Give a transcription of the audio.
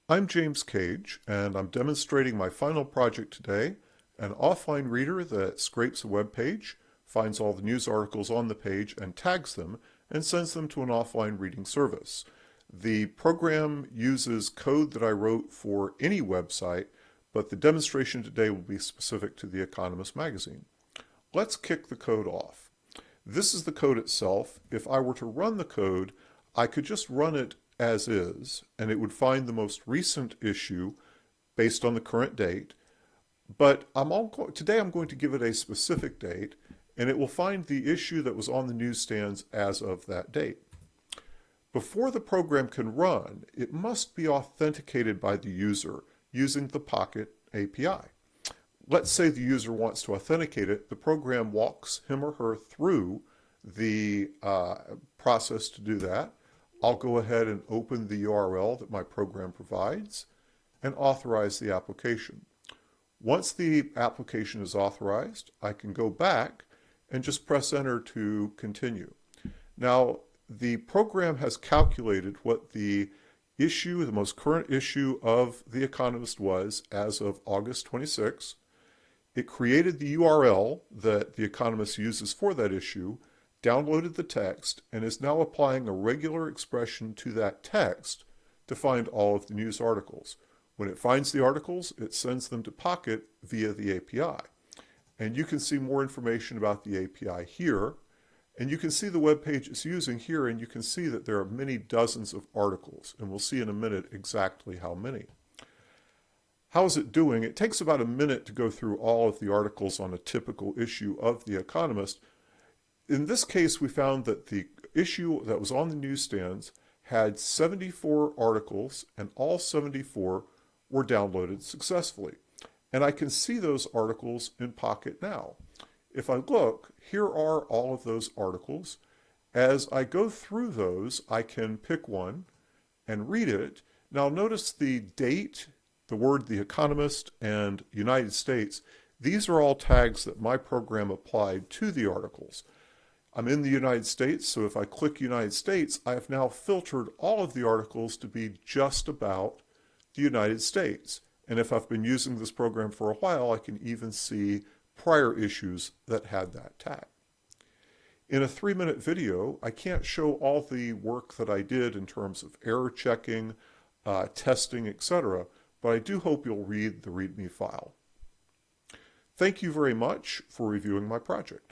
I'm James Cage, and I'm demonstrating my final project today, an offline reader that scrapes a web page, finds all the news articles on the page and tags them, and sends them to an offline reading service. The program uses code that I wrote for any website, but the demonstration today will be specific to The Economist magazine. Let's kick the code off. This is the code itself. If I were to run the code, I could just run it as is, and it would find the most recent issue based on the current date. But today I'm going to give it a specific date, and it will find the issue that was on the newsstands as of that date. Before the program can run, it must be authenticated by the user using the Pocket API. Let's say the user wants to authenticate it. The program walks him or her through the process to do that. I'll go ahead and open the URL that my program provides and authorize the application. Once the application is authorized, I can go back and just press enter to continue. Now, the program has calculated what the issue, the most current issue of The Economist was as of August 26. It created the URL that The Economist uses for that issue, downloaded the text, and is now applying a regular expression to that text to find all of the news articles. When it finds the articles, it sends them to Pocket via the API. And you can see more information about the API here. And you can see the web page it's using here, and you can see that there are many dozens of articles. And we'll see in a minute exactly how many. How is it doing? It takes about a minute to go through all of the articles on a typical issue of The Economist. In this case, we found that the issue that was on the newsstands had 74 articles, and all 74 were downloaded successfully. And I can see those articles in Pocket now. If I look, here are all of those articles. As I go through those, I can pick one and read it. Now notice the date, the word The Economist, and United States. These are all tags that my program applied to the articles. I'm in the United States, so if I click United States, I have now filtered all of the articles to be just about the United States. And if I've been using this program for a while, I can even see prior issues that had that tag. In a 3-minute video, I can't show all the work that I did in terms of error checking, testing, etc., but I do hope you'll read the README file. Thank you very much for reviewing my project.